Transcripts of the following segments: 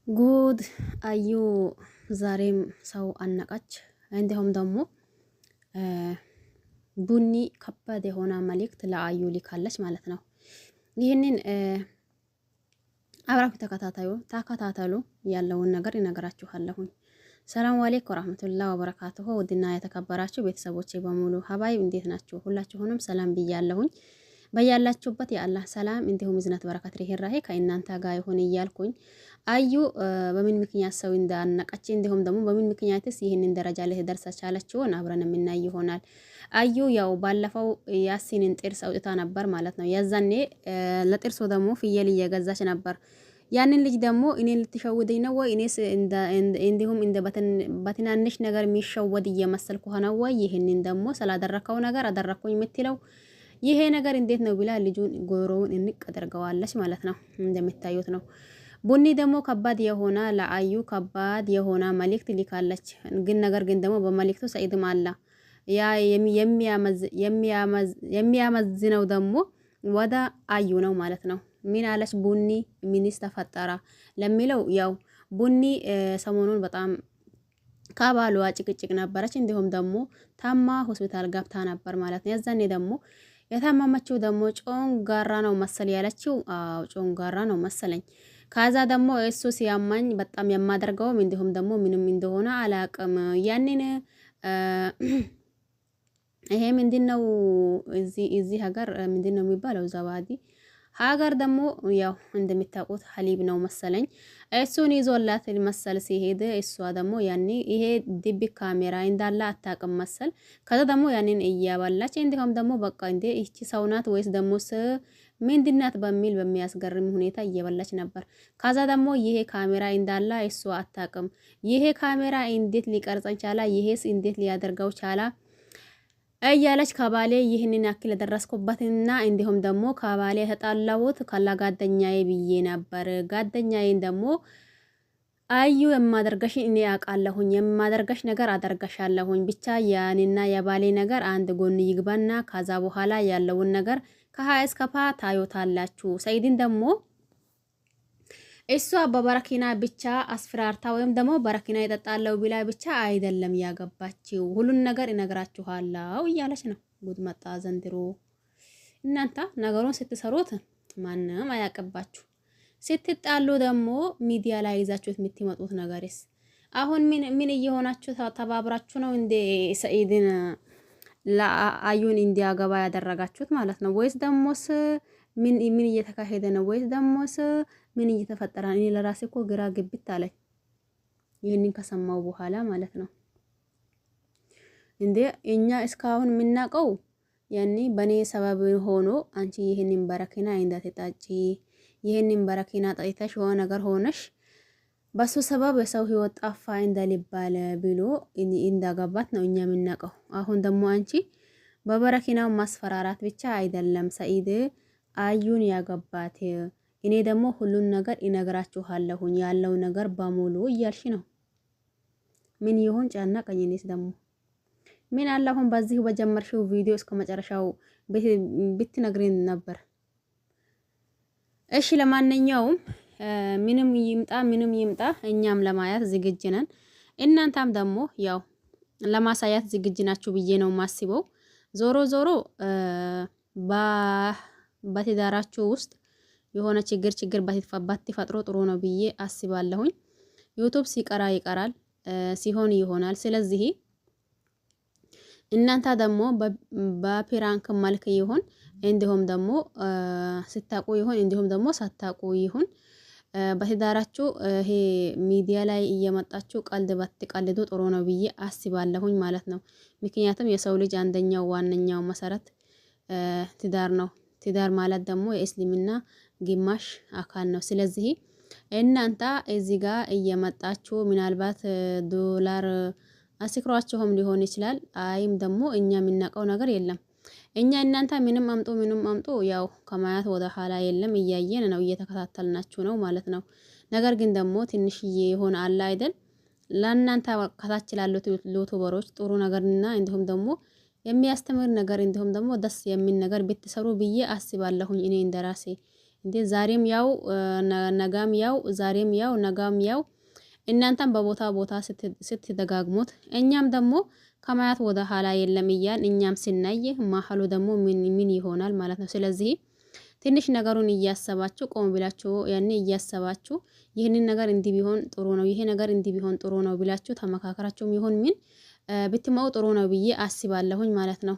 ጉድ አዩ ዛሬም ሰው አነቃች። እንዲሁም ደግሞ ቡኒ ከባድ የሆነ መልእክት ለአዩ ልካለች ማለት ነው። ይህንን አብራችሁ ተከታተሉ ያለውን ነገር ይነግራችኋለሁኝ። ሰላም አለይኩም ወራህመቱላሂ ወበረካቱሁ። ውድና የተከበራችሁ ቤተሰቦቼ በሙሉ ሀባይ እንዴት ናችሁ? ሁላችሁንም ሰላም ብያለሁኝ። በያላችሁበት የአላህ ሰላም እንዲሁም እዝነት በረከት ርህራሄ ከእናንተ ጋር ይሁን እያልኩኝ አዩ በምን ምክንያት ሰው እንዳነቀች እንዲሁም ደግሞ በምን ምክንያትስ ይህንን ደረጃ ላይ ደርሳ ቻለችውን አብረን የምናይ ይሆናል። አዩ ያው ባለፈው ያሲንን ጥርስ አውጥታ ነበር ማለት ነው። ያዛኔ ለጥርሱ ደግሞ ፍየል እየገዛች ነበር። ያንን ልጅ ደግሞ እኔን ልትሸውደኝ ነው ወይ እኔስ እንዲሁም እንደ በትናንሽ ነገር የሚሸወድ እየመሰልኩ ሆነ ወይ ይህንን ደግሞ ስላደረከው ነገር አደረኩኝ የምትለው ይሄ ነገር እንዴት ነው ብላ ልጁን ጎሮውን እንቅ አድርገዋለች ማለት ነው። እንደምታዩት ነው። ቡኒ ደግሞ ከባድ የሆነ ለአዩ ከባድ የሆነ መልእክት ልካለች። ግን ደግሞ በመልእክቱ ሰኢድም አላ ያ የሚያመዝነው ደግሞ ወደ አዩ ነው ማለት ነው። ምን አለች ቡኒ? ምንስ ተፈጠረ ለሚለው ያው ቡኒ ሰሞኑን በጣም ከባሏ ጭቅጭቅ ነበረች። እንዲሁም ደግሞ ታማ ሆስፒታል ገብታ ነበር ማለት ነው። ያዛኔ ደግሞ የታመመችው ደግሞ ጮንጋራ ነው መሰል ያለችው። አዎ ጮንጋራ ነው መሰለኝ። ከዛ ደግሞ እሱ ሲያማኝ በጣም የማደርገውም እንዲሁም ደግሞ ምንም እንደሆነ አላቅም። ያንን ይሄ ምንድነው እዚህ ሀገር ምንድነው የሚባለው? ዘባዲ ሀገር ደግሞ ያው እንደምታውቁት ሀሊብ ነው መሰለኝ። እሱን ይዞላት መሰል ሲሄድ እሷ ደግሞ ያኔ ይሄ ድብ ካሜራ እንዳለ አታውቅም መሰል። ከዛ ደግሞ ያንን እያባላች እንዲሁም ደግሞ በቃ እንዴ እቺ ሰው ናት ወይስ ደሞስ ምንድናት በሚል በሚያስገርም ሁኔታ እየበላች ነበር። ከዛ ደግሞ ይሄ ካሜራ እንዳለ እሷ አታውቅም። ይሄ ካሜራ እንዴት ሊቀርጸኝ ቻላ? ይሄስ እንዴት ሊያደርገው ቻላ? እያለች ከባሌ ይህንን ያክል ደረስኩበትና እንዲሁም ደግሞ ከባሌ የተጣላሁት ካላጋደኛዬ ብዬ ነበር። ጋደኛዬን ደግሞ አዩ የማደርገሽ እኔ አውቃለሁኝ፣ የማደርገሽ ነገር አደርገሻለሁኝ። ብቻ ያኔና የባሌ ነገር አንድ ጎን ይግባና ከዛ በኋላ ያለውን ነገር ከሀ እስከ ፓ ታዩታላችሁ። ሰኢድን ደግሞ እሷ በበረኪና ብቻ አስፈራርታ ወይም ደግሞ በረኪና ይጠጣለው ብላ ብቻ አይደለም ያገባችው። ሁሉን ነገር እነግራችኋለሁ እያለች ነው። ጉድ መጣ ዘንድሮ። እናንተ ነገሩን ስትሰሩት ማንም አያቀባችሁ፣ ስትጣሉ ደግሞ ሚዲያ ላይ ይዛችሁት የምትመጡት ነገርስ አሁን ምን እየሆናችሁ ተባብራችሁ ነው እንደ ሰኢድን ለአዩን እንዲያገባ ያደረጋችሁት ማለት ነው? ወይስ ደሞስ ምን እየተካሄደ ነው? ወይስ ደሞስ ምን እየተፈጠረ ነው? እኔ ለራሴ እኮ ግራ ግብት አለኝ ይህንን ከሰማው በኋላ ማለት ነው። እንዴ እኛ እስካሁን የምናውቀው ያኔ በኔ ሰበብ ሆኖ አንቺ ይህንን በረኪና እንዳትጣጪ፣ ይህንን በረኪና ጠጥተሽ የሆነ ነገር ሆነሽ በሱ ሰበብ የሰው ህይወት ጠፋ እንደሊባል ብሎ እንዳገባት ነው እኛ የምናውቀው። አሁን ደግሞ አንቺ በበረኪናው ማስፈራራት ብቻ አይደለም ሰኢድ አዩን ያገባት፣ እኔ ደግሞ ሁሉን ነገር እነግራችኋለሁኝ ያለው ነገር በሙሉ እያልሽ ነው። ምን ይሆን ጨነቀኝ። እኔስ ደግሞ ምን አለ አሁን በዚህ በጀመርሽው ቪዲዮ እስከ መጨረሻው ብትነግሪን ነበር። እሺ ለማንኛውም ምንም ይምጣ እኛም ለማየት ዝግጅ ነን። እናንተም ደግሞ ያው ለማሳያት ዝግጅ ናችሁ ብዬ ነው ማስበው። ዞሮ ዞሮ በትዳራችሁ ውስጥ የሆነ ችግር ባትፈጥሮ ጥሩ ነው ብዬ አስባለሁኝ። ዩቲዩብ ሲቀራ ይቀራል፣ ሲሆን ይሆናል። ስለዚህ እናንተ ደግሞ በፕራንክ መልክ ይሁን እንዲሁም ደግሞ ስታቁ ይሁን እንዲሁም ደግሞ ሳታቁ ይሁን በትዳራችሁ ይሄ ሚዲያ ላይ እየመጣችሁ ቀልድ ባትቀልዱ ጥሩ ነው ብዬ አስባለሁኝ ማለት ነው። ምክንያቱም የሰው ልጅ አንደኛው ዋነኛው መሰረት ትዳር ነው። ትዳር ማለት ደግሞ የእስልምና ግማሽ አካል ነው። ስለዚህ እናንተ እዚህ ጋር እየመጣችሁ ምናልባት ዶላር አስክሯቸውም ሊሆን ይችላል። አይም ደግሞ እኛ የምናውቀው ነገር የለም። እኛ እናንተ ምንም አምጡ ያው ከማያት ወደ ኋላ የለም፣ እያየን ነው፣ እየተከታተልናችሁ ነው ማለት ነው። ነገር ግን ደግሞ ትንሽዬ የሆነ አለ አይደል ለእናንተ ከታች ላሉት ዩቲዩበሮች ጥሩ ነገርና እንዲሁም ደግሞ የሚያስተምር ነገር እንዲሁም ደግሞ ደስ የሚል ነገር ብትሰሩ ብዬ አስባለሁኝ። እኔ እንደራሴ እንዴ ዛሬም ያው ነጋም ያው ዛሬም ያው ነጋም ያው እናንተም በቦታ ቦታ ስትደጋግሙት እኛም ደግሞ ከማያት ወደ ኋላ የለም እያን እኛም ስናይ ማሐሉ ደግሞ ምን ይሆናል ማለት ነው። ስለዚህ ትንሽ ነገሩን እያሰባችሁ ቆም ብላችሁ ያኔ እያሰባችሁ ይህንን ነገር እንዲህ ቢሆን ጥሩ ነው፣ ይሄ ነገር እንዲህ ቢሆን ጥሩ ነው ብላችሁ ተመካከራችሁም ይሁን ምን ብትመው ጥሩ ነው ብዬ አስባለሁኝ ማለት ነው።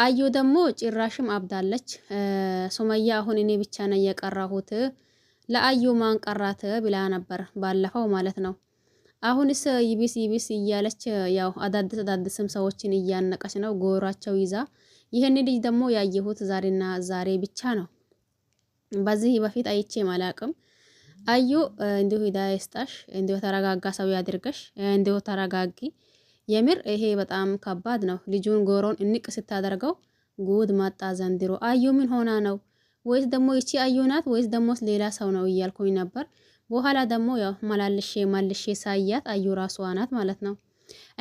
አዩ ደግሞ ጭራሽም አብዳለች። ሱመያ አሁን እኔ ብቻ ነኝ የቀራሁት ለአዩ ማን ቀራት ብላ ነበር ባለፈው ማለት ነው። አሁንስ ይቢስ ይቢስ እያለች ያው አዳዲስም ሰዎችን እያነቀች ነው ጎራቸው ይዛ። ይሄን ልጅ ደግሞ ያየሁት ዛሬና ዛሬ ብቻ ነው። በዚህ በፊት አይቼ ማላቅም። አዩ እንዲሁ ሂዳያ ይስጣሽ፣ እንዲሁ ተረጋጋ ሰው ያድርገሽ፣ እንዲሁ ተረጋጊ። የምር ይሄ በጣም ከባድ ነው። ልጁን ጎሮን እንቅ ስታደርገው ጉድ ማጣ ዘንድሮ። አዩ ምን ሆና ነው? ወይስ ደግሞ ይቺ አዩ ናት ወይስ ደግሞ ሌላ ሰው ነው እያልኩኝ ነበር። በኋላ ደግሞ ያው ማልሼ ሳያት አዩ ራሷ ናት ማለት ነው።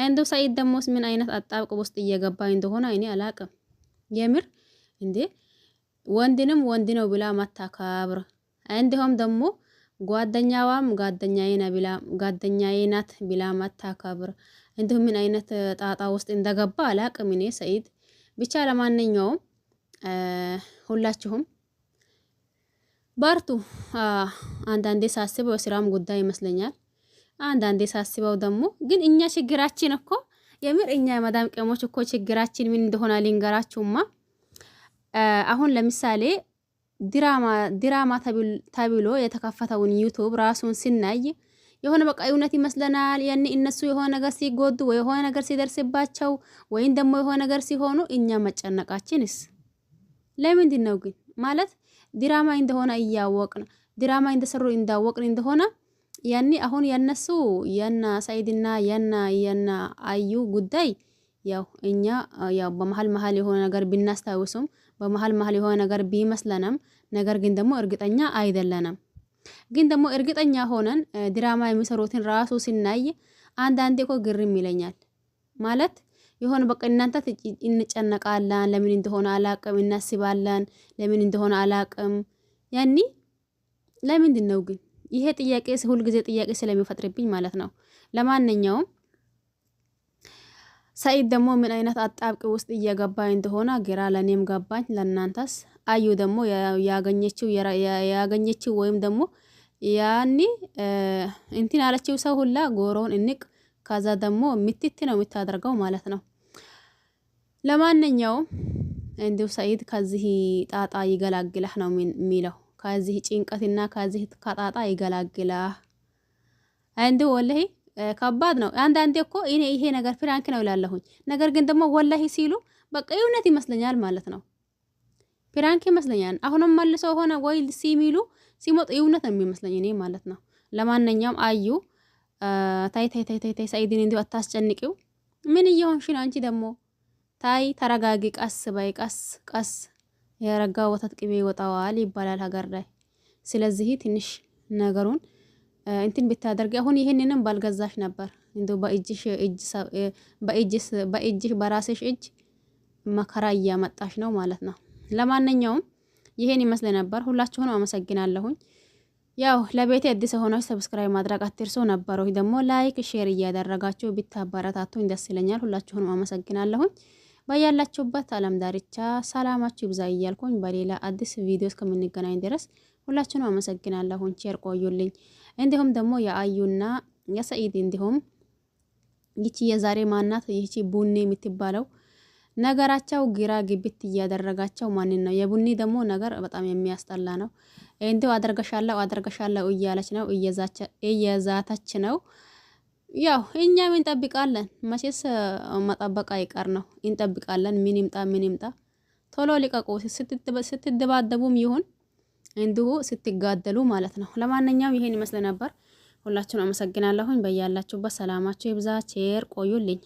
እንዶ ሰኢድ ደግሞ ምን አይነት አጣብቅ ውስጥ እየገባ እንደሆነ እኔ አላቅም። የምር እንዴ ወንድንም ወንድ ነው ብላ ማታካብር፣ እንዲሁም ደግሞ ጓደኛዋም ጓደኛዬ ናት ብላ ማታካብር፣ እንዲሁ ምን አይነት ጣጣ ውስጥ እንደገባ አላቅም እኔ ሰኢድ። ብቻ ለማንኛውም ሁላችሁም በርቱ። አንዳንዴ ሳስበው የስራም ጉዳይ ይመስለኛል። አንዳንዴ ሳስበው ደግሞ ግን እኛ ችግራችን እኮ የምር እኛ የመዳም ቀሞች እኮ ችግራችን ምን እንደሆነ ሊንገራችሁማ። አሁን ለምሳሌ ድራማ ተብሎ የተከፈተውን ዩቱብ ራሱን ስናይ የሆነ በቃ እውነት ይመስለናል። ያኔ እነሱ የሆነ ነገር ሲጎዱ ወይ የሆነ ነገር ሲደርስባቸው ወይም ደግሞ የሆነ ነገር ሲሆኑ እኛ መጨነቃችንስ ለምንድን ነው ግን? ማለት ድራማ እንደሆነ እያወቅን ድራማ እንደሰሩ እንዳወቅን እንደሆነ ያኔ አሁን ያነሱ የና ሰኢድና የና አዩ ጉዳይ ያው እኛ ያው በመሃል የሆነ ነገር ብናስታውሱም በመሃል የሆነ ነገር ቢመስለንም ነገር ግን ደግሞ እርግጠኛ አይደለንም። ግን ደግሞ እርግጠኛ ሆነን ድራማ የሚሰሩትን ራሱ ሲናይ አንዳንዴ እኮ ግርም ይለኛል። ማለት የሆነ በቃ እናንተ እንጨነቃለን፣ ለምን እንደሆነ አላቅም፣ እናስባለን፣ ለምን እንደሆነ አላቅም። ያኒ ለምንድን ነው ግን? ይሄ ጥያቄ ሁል ጊዜ ጥያቄ ስለሚፈጥርብኝ ማለት ነው። ለማንኛውም ሰኢድ ደግሞ ምን አይነት አጣብቅ ውስጥ እየገባ እንደሆነ ግራ ለኔም ገባኝ፣ ለናንተስ? አዩ ደግሞ ያገኘችው ወይም ደግሞ ያኒ እንትን ያለችው ሰው ሁላ ጎሮውን እንቅ ከዛ ደግሞ ምትት ነው የምታደርገው ማለት ነው። ለማንኛውም እንዲሁ ሰኢድ ከዚህ ጣጣ ይገላግላህ ነው የሚለው። ከዚህ ጭንቀትና ከዚህ ከጣጣ ይገላግላህ። እንዲሁ ወላሂ ከባድ ነው። አንዳንዴ እኮ እኔ ይሄ ነገር ፍራንክ ነው ይላለሁኝ፣ ነገር ግን ደግሞ ወላሂ ሲሉ በቃ እውነት ይመስለኛል ማለት ነው። ፍራንክ ይመስለኛል። አሁንም መልሰው ሆነ ወይ ሲሚሉ ሲሞጥ እውነት ነው የሚመስለኝ እኔ ማለት ነው። ለማንኛውም አዩ ታይ ሰኢድን እንዲሁ አታስጨንቂው። ምን እየሆንሽ ነው አንቺ ደግሞ? ታይ ተረጋጊ፣ ቀስ በይ፣ ቀስ የረጋ ወተት ቅቤ ይወጣዋል ይባላል ሀገር ላይ። ስለዚህ ትንሽ ነገሩን እንትን ብታደርጊ አሁን ይሄንንም ባልገዛሽ ነበር። እንደው በእጅሽ በራስሽ እጅ መከራ እያመጣሽ ነው ማለት ነው። ለማንኛውም ይሄን ይመስል ነበር። ሁላችሁንም አመሰግናለሁኝ። ያው ለቤቴ አዲስ ሆናችሁ ሰብስክራይብ ማድረግ አትርሱ። ነበረው ደግሞ ላይክ ሼር እያደረጋችሁ ቢታበረታቱኝ ደስ ይለኛል። ሁላችሁንም አመሰግናለሁኝ። በያላችሁበት ዓለም ዳርቻ ሰላማችሁ ይብዛ እያልኩኝ በሌላ አዲስ ቪዲዮ እስከምንገናኝ ድረስ ሁላችሁንም አመሰግናለሁኝ። ሼር ቆዩልኝ። እንዲሁም ደግሞ የአዩና የሰኢድ እንዲሁም ይቺ የዛሬ ማናት ይቺ ቡኒ የምትባለው ነገራቸው ግራ ግብት እያደረጋቸው ማንን ነው? የቡኒ ደግሞ ነገር በጣም የሚያስጠላ ነው። እንዲሁ አደርገሻለሁ እያለች ነው፣ እየዛተች ነው። ያው እኛም እንጠብቃለን። መቼስ መጠበቅ አይቀር ነው። እንጠብቃለን። ምን ይምጣ ቶሎ ሊቀቁ። ስትደባደቡም ይሁን እንዲሁ ስትጋደሉ ማለት ነው። ለማንኛውም ይሄን ይመስል ነበር። ሁላችሁም አመሰግናለሁኝ። በያላችሁበት ሰላማችሁ ይብዛ። ቼር ቆዩልኝ።